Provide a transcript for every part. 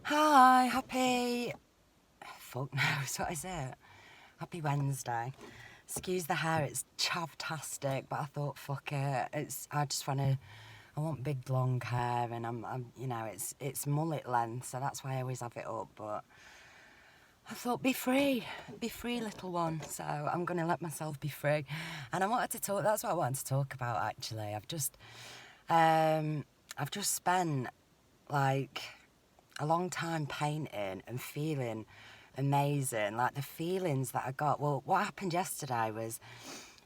Hi, happy... Fuck knows, what is it? Happy Wednesday. Excuse the hair, it's chavtastic, but I thought, fuck it. I want big long hair, and it's mullet length, so that's why I always have it up, but I thought, be free, little one. So I'm going to let myself be free. And that's what I wanted to talk about, actually. I've just spent, like, a long time painting and feeling amazing. Like, the feelings that I got. Well, what happened yesterday was,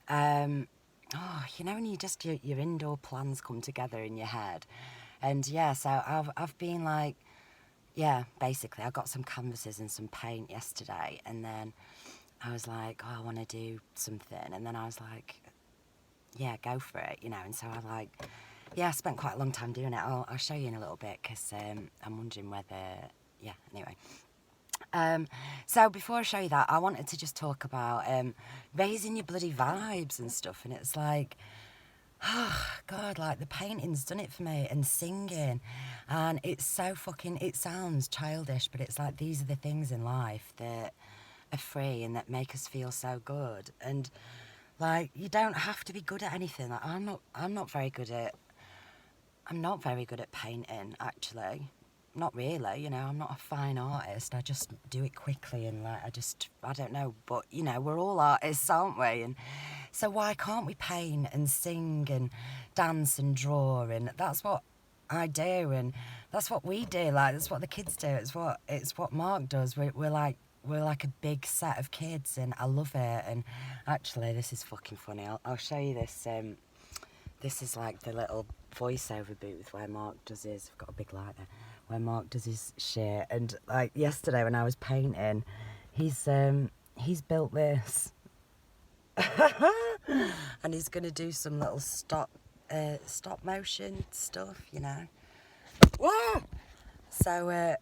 when your indoor plans come together in your head. And yeah, so I've been like, yeah, basically, I got some canvases and some paint yesterday, and then I was like, oh, I want to do something, and then I was like, yeah, go for it, and so I spent quite a long time doing it. I'll show you in a little bit, because I'm wondering whether, yeah, anyway. So before I show you that, I wanted to just talk about raising your bloody vibes and stuff, and it's like, oh, God, like the painting's done it for me, and singing. And it's so fucking, it sounds childish, but it's like these are the things in life that are free and that make us feel so good. And like, you don't have to be good at anything. Like, I'm not very good at painting, actually. Not really, I'm not a fine artist. I just do it quickly and I don't know. But, we're all artists, aren't we? And so why can't we paint and sing and dance and draw? And that's what I do, and that's what we do. Like, that's what the kids do. It's what Mark does. We're like a big set of kids, and I love it. And actually, this is fucking funny. I'll show you this. This is like the little voiceover booth where Mark does his. I've got a big light there. Where Mark does his shit. And like yesterday when I was painting, he's built this, and he's gonna do some little stop motion stuff. Whoa! So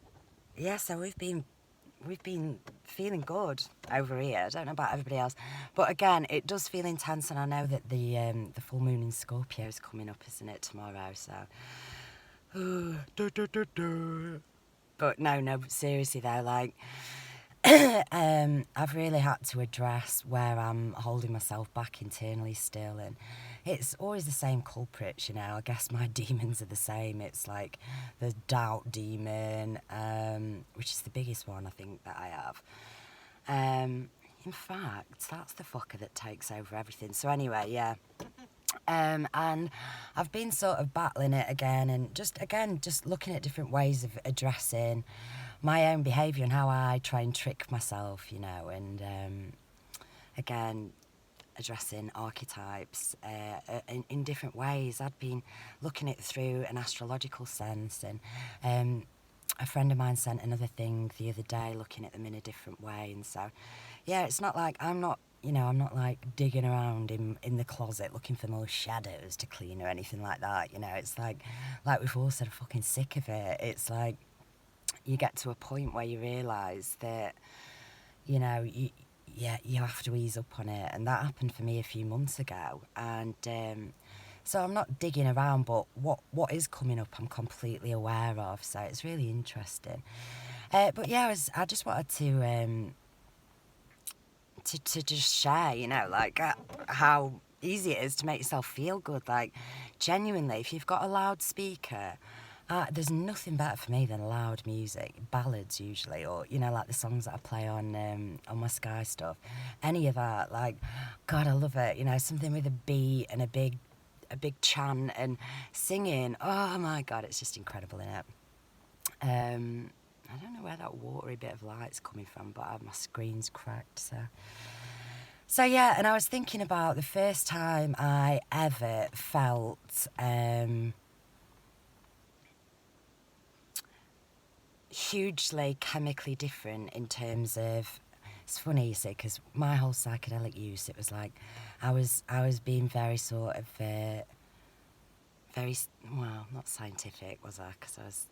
yeah, so we've been feeling good over here. I don't know about everybody else, but again, it does feel intense, and I know that the full moon in Scorpio is coming up, isn't it, tomorrow? So, but no, seriously though, like, I've really had to address where I'm holding myself back internally still, and it's always the same culprits. I guess my demons are the same. It's like the doubt demon, which is the biggest one I think that I have. In fact, that's the fucker that takes over everything. So anyway, yeah. And I've been sort of battling it again, and just looking at different ways of addressing my own behaviour and how I try and trick myself, and again, addressing archetypes in different ways. I'd been looking at it through an astrological sense, and a friend of mine sent another thing the other day looking at them in a different way. And so, yeah, it's not like I'm not like digging around in the closet looking for more shadows to clean or anything like that. It's like we've all said, I'm fucking sick of it. It's like you get to a point where you realise that, you have to ease up on it. And that happened for me a few months ago. And so I'm not digging around, but what is coming up I'm completely aware of. So it's really interesting. But yeah, I just wanted to just share, like how easy it is to make yourself feel good. Like, genuinely, if you've got a loudspeaker, there's nothing better for me than loud music, ballads usually, or like the songs that I play on my Sky stuff. Any of that, like, God, I love it. Something with a beat and a big chant and singing. Oh my God, it's just incredible, innit? I don't know where that watery bit of light's coming from, but my screen's cracked, so yeah. And I was thinking about the first time I ever felt hugely chemically different in terms of, it's funny, you see, because my whole psychedelic use, it was like I was being very sort of very, well, not scientific, was I? Because I was,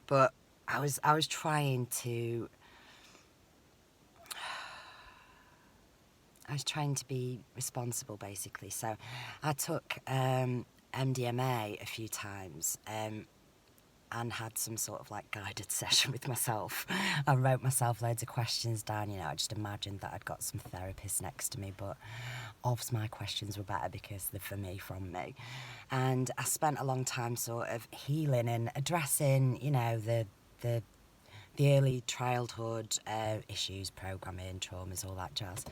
but I was trying to be responsible, basically. So I took MDMA a few times, and had some sort of like guided session with myself. I wrote myself loads of questions down, you know, I just imagined that I'd got some therapists next to me, but obviously my questions were better because they're for me, from me. And I spent a long time sort of healing and addressing, you know, the early childhood issues, programming, traumas, all that jazz.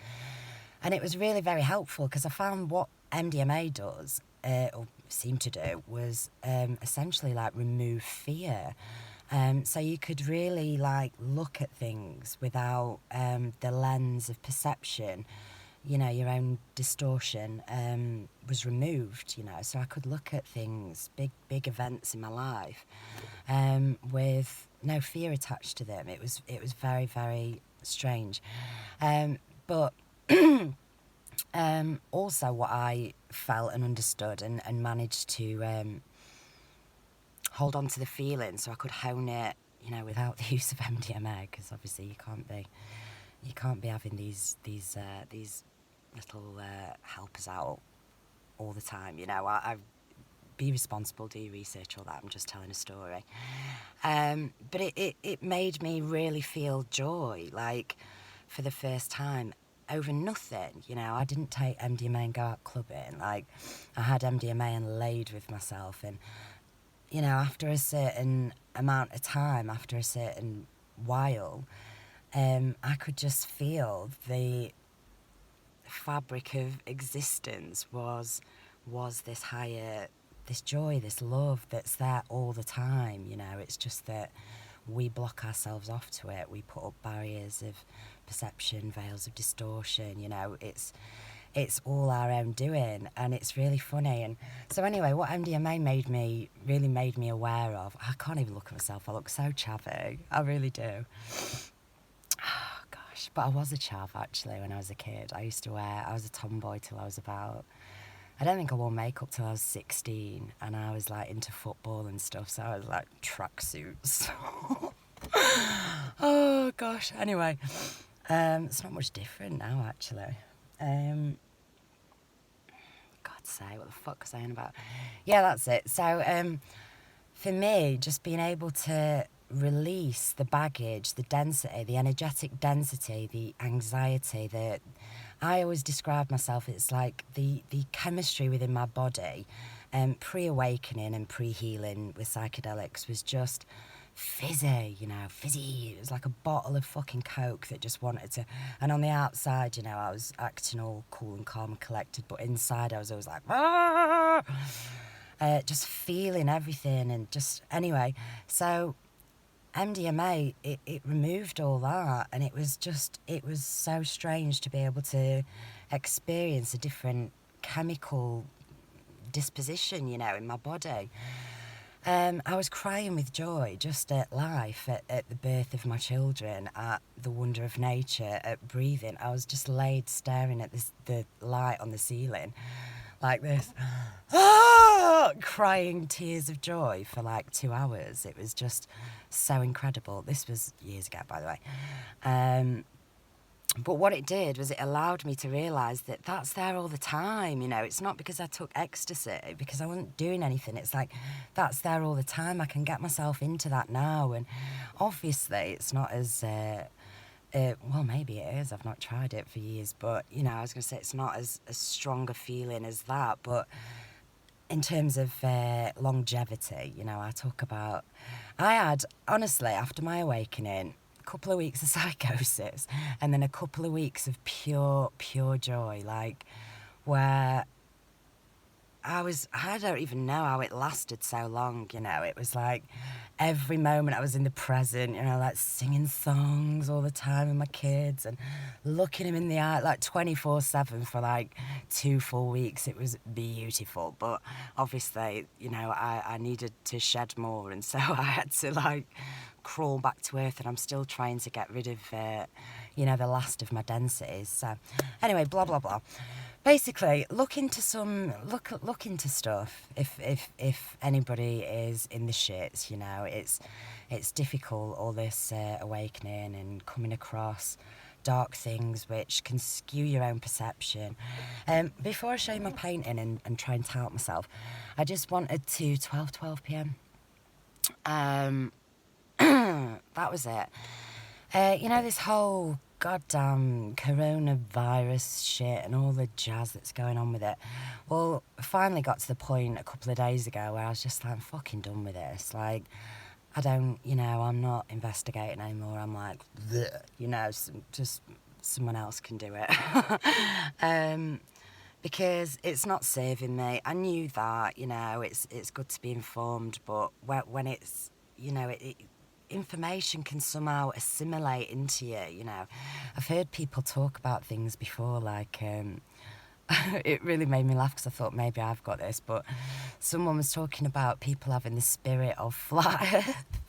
And it was really very helpful because I found what MDMA does, or seemed to do, was essentially like remove fear. So you could really like look at things without the lens of perception. You know, your own distortion was removed, you know, so I could look at things, big events in my life, with no fear attached to them. It was very, very strange. But also what I felt and understood and managed to hold on to the feeling so I could hone it, you know, without the use of MDMA, because obviously you can't be having these little helpers out all the time, you know. I be responsible, do your research, all that. I'm just telling a story. But it made me really feel joy, like, for the first time, over nothing, you know. I didn't take MDMA and go out clubbing. Like, I had MDMA and laid with myself, and, you know, after a certain amount of time, after a certain while, I could just feel the fabric of existence was this higher, this joy, this love that's there all the time, you know. It's just that we block ourselves off to it. We put up barriers of perception, veils of distortion, you know. It's all our own doing, and it's really funny. And so anyway, what MDMA really made me aware of, I can't even look at myself, I look so chavvy, I really do. But I was a chav, actually, when I was a kid. I was a tomboy till I was about, I don't think I wore makeup till I was 16, and I was like into football and stuff, so I was like tracksuits. Oh gosh, anyway, it's not much different now, actually. God's sake, what the fuck was I on about? Yeah, that's it. So for me, just being able to release the baggage, the density, the energetic density, the anxiety, that I always describe myself, it's like the chemistry within my body, pre-awakening and pre-healing with psychedelics was just fizzy, you know, fizzy. It was like a bottle of fucking Coke that just wanted to, and on the outside, you know, I was acting all cool and calm and collected, but inside I was always like, ah! Just feeling everything, and just, anyway, so MDMA, it removed all that, and it was so strange to be able to experience a different chemical disposition, you know, in my body. I was crying with joy just at life, at the birth of my children, at the wonder of nature, at breathing. I was just laid staring at the light on the ceiling like this, crying tears of joy for like 2 hours. It was just so incredible. This was years ago, by the way. But what it did was it allowed me to realise that that's there all the time, you know. It's not because I took ecstasy, because I wasn't doing anything. It's like, that's there all the time. I can get myself into that now. And obviously it's not as, well, maybe it is. I've not tried it for years. But, you know, I was going to say it's not as strong a feeling as that. But in terms of longevity, you know, I had, honestly, after my awakening, a couple of weeks of psychosis and then a couple of weeks of pure joy, like, where I don't even know how it lasted so long, you know. It was like every moment I was in the present, you know, like singing songs all the time with my kids and looking them in the eye, like 24/7 for like 2 full weeks. It was beautiful. But obviously, you know, I needed to shed more, and so I had to like crawl back to earth, and I'm still trying to get rid of, you know, the last of my densities. So anyway, blah, blah, blah. Basically, look into stuff if anybody is in the shits, you know. It's difficult, all this awakening and coming across dark things which can skew your own perception. Before I show you my painting and try and tout myself, I just wanted to 12 p.m. Um, that was it. You know, this whole goddamn coronavirus shit and all the jazz that's going on with it. Well, I finally got to the point a couple of days ago where I was just like, I'm fucking done with this. Like, I don't, you know, I'm not investigating anymore. I'm like, bleh, you know, just someone else can do it. Because it's not serving me. I knew that, you know, it's good to be informed, but when it's, you know, information can somehow assimilate into you, you know. I've heard people talk about things before, like, it really made me laugh because I thought maybe I've got this, but someone was talking about people having the spirit of flat earth.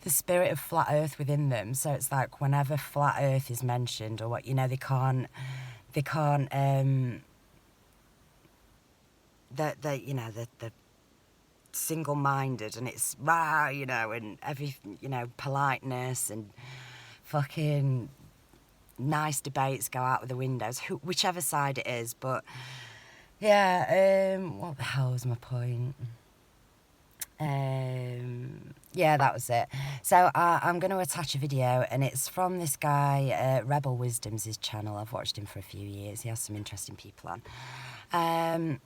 The spirit of flat earth within them. So it's like whenever flat earth is mentioned or what, you know, they can't you know, the single-minded, and it's rah, you know, and every, you know, politeness and fucking nice debates go out of the windows, whichever side it is. But yeah, what the hell was my point? Yeah, that was it. So I'm going to attach a video, and it's from this guy, Rebel Wisdom's his channel. I've watched him for a few years. He has some interesting people on.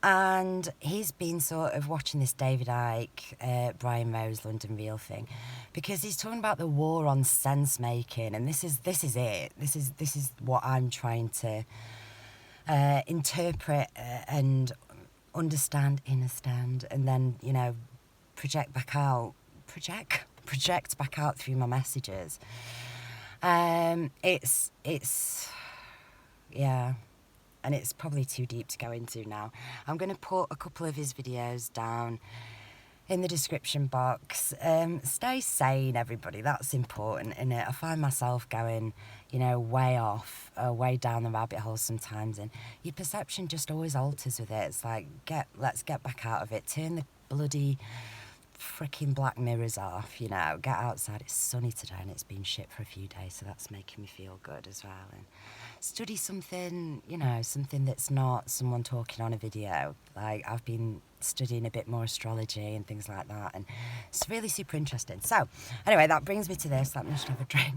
And he's been sort of watching this David Icke, Brian Rose, London Real thing, because he's talking about the war on sense making, and this is it. This is what I'm trying to interpret and understand, and then, you know, project back out through my messages. It's yeah. And it's probably too deep to go into now. I'm going to put a couple of his videos down in the description box. Stay sane, everybody. That's important, innit? I find myself going, you know, way off, way down the rabbit hole sometimes, and your perception just always alters with it. It's like, let's get back out of it. Turn the bloody freaking black mirrors off, you know. Get outside. It's sunny today and it's been shit for a few days, so that's making me feel good as well. And study something, you know, something that's not someone talking on a video. Like, I've been studying a bit more astrology and things like that, and it's really super interesting. So anyway, that brings me to this. Let me just have a drink.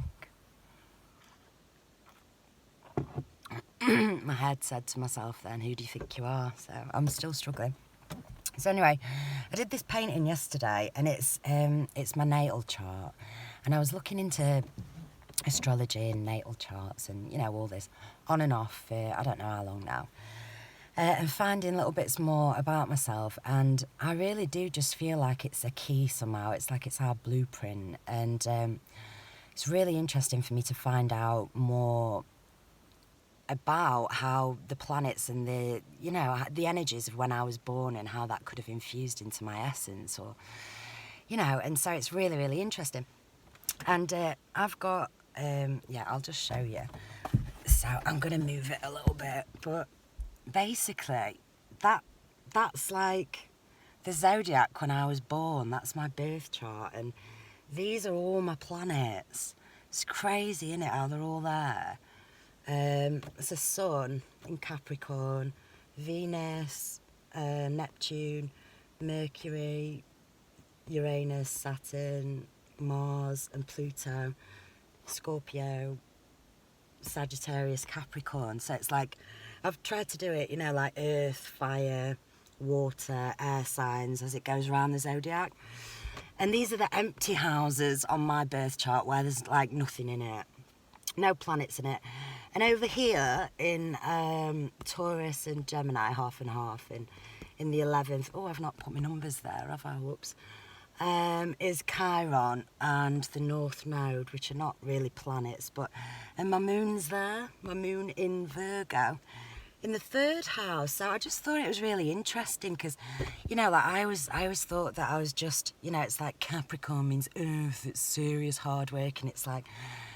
My head said to myself then, who do you think you are? So I'm still struggling. So anyway, I did this painting yesterday, and it's my natal chart, and I was looking into astrology and natal charts and, you know, all this on and off for I don't know how long now, and finding little bits more about myself, and I really do just feel like it's a key somehow. It's like it's our blueprint, and it's really interesting for me to find out more about how the planets and the, you know, the energies of when I was born and how that could have infused into my essence, or, you know. And so it's really, really interesting. And I've got yeah, I'll just show you. So I'm gonna move it a little bit, but basically that's like the zodiac when I was born. That's my birth chart, and these are all my planets. It's crazy, isn't it, how they're all there. It's a sun in Capricorn, Venus, Neptune, Mercury, Uranus, Saturn, Mars and Pluto, Scorpio, Sagittarius, Capricorn. So it's like, I've tried to do it, you know, like earth, fire, water, air signs as it goes around the zodiac. And these are the empty houses on my birth chart where there's like nothing in it. No planets in it. And over here in Taurus and Gemini, half and half, in the 11th, oh, I've not put my numbers there, have I? Whoops. Is Chiron and the North Node, which are not really planets, but, and my moon's there, my moon in Virgo, in the 3rd house. So I just thought it was really interesting because, you know, like I always thought that I was just, you know, it's like Capricorn means earth, it's serious hard work, and it's like,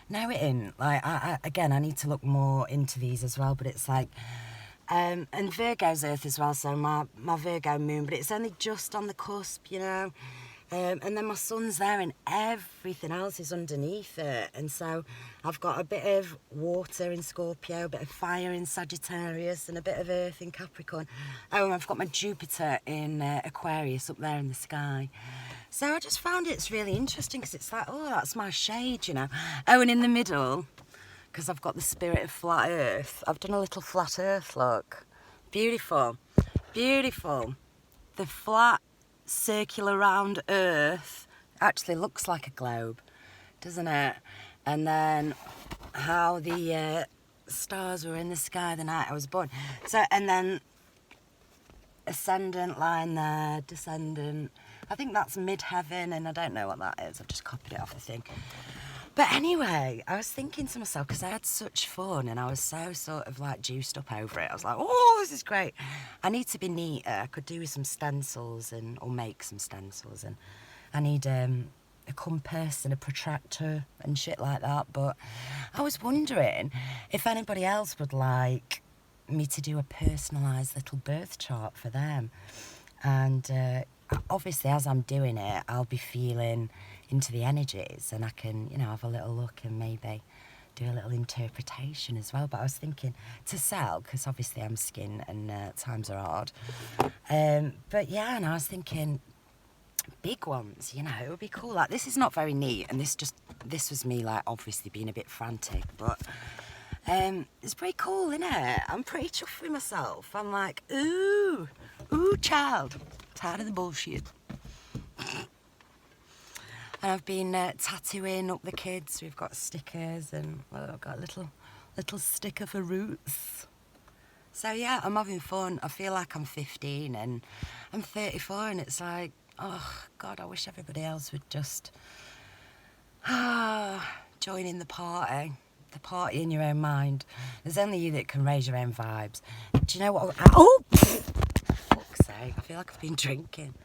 no, it isn't. Like, again, I need to look more into these as well, but it's like, and Virgo's earth as well, so my Virgo moon, but it's only just on the cusp, you know. And then my sun's there and everything else is underneath it. And so I've got a bit of water in Scorpio, a bit of fire in Sagittarius, and a bit of earth in Capricorn. Oh, and I've got my Jupiter in Aquarius up there in the sky. So I just found it's really interesting because it's like, oh, that's my shade, you know. Oh, and in the middle, because I've got the spirit of flat earth, I've done a little flat earth look. Beautiful, beautiful. The flat circular round earth actually looks like a globe, doesn't it? And then how the stars were in the sky the night I was born. So, and then ascendant line there, descendant. I think that's mid-heaven, and I don't know what that is. I've just copied it off the thing. But anyway, I was thinking to myself, because I had such fun and I was so sort of like juiced up over it. I was like, oh, this is great. I need to be neater. I could do with some stencils or make some stencils. And I need a compass and a protractor and shit like that. But I was wondering if anybody else would like me to do a personalised little birth chart for them. And obviously, as I'm doing it, I'll be feeling into the energies, and I can, you know, have a little look and maybe do a little interpretation as well. But I was thinking to sell, because obviously I'm skin and times are hard. But yeah, and I was thinking big ones, you know, it would be cool. Like, this is not very neat, and this was me, like, obviously being a bit frantic, but it's pretty cool, isn't it? I'm pretty chuffed with myself. I'm like, ooh, child, tired of the bullshit. And I've been tattooing up the kids. We've got stickers, and well, I've got a little sticker for Roots. So yeah, I'm having fun. I feel like I'm 15 and I'm 34, and it's like, oh God, I wish everybody else would just join in the party. The party in your own mind. There's only you that can raise your own vibes. Do you know what? Oh, fuck's sake! I feel like I've been drinking.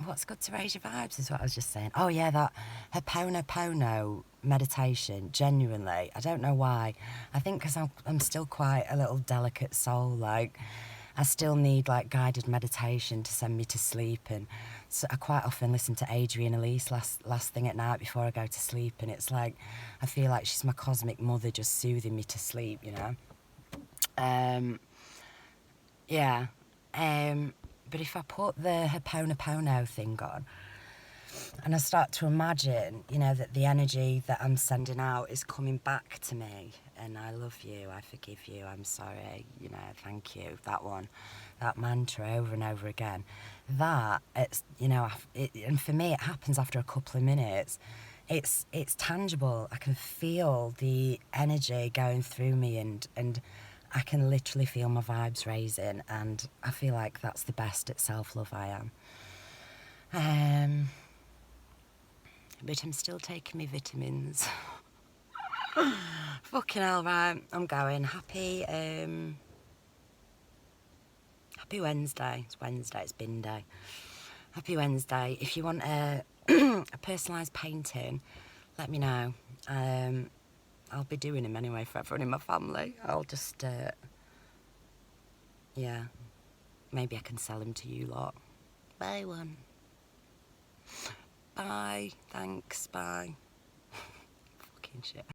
What's good to raise your vibes is what I was just saying. Oh yeah, that Ho'oponopono meditation, genuinely. I don't know why. I think because I'm still quite a little delicate soul. Like, I still need like guided meditation to send me to sleep. And so I quite often listen to Adrienne Elise last thing at night before I go to sleep. And it's like, I feel like she's my cosmic mother just soothing me to sleep, you know. Yeah. But if I put the Ho'oponopono thing on, and I start to imagine, you know, that the energy that I'm sending out is coming back to me, and I love you, I forgive you, I'm sorry, you know, thank you, that mantra over and over again, that, it's, you know, and for me it happens after a couple of minutes. It's tangible. I can feel the energy going through me, and I can literally feel my vibes raising, and I feel like that's the best at self-love I am. But I'm still taking my vitamins. Fucking hell, right, I'm going. Happy Wednesday. It's Wednesday, it's bin day. Happy Wednesday. If you want a personalised painting, let me know. I'll be doing them anyway for everyone in my family. I'll just, yeah, maybe I can sell them to you lot. Buy one. Bye. Thanks. Bye. Fucking shit.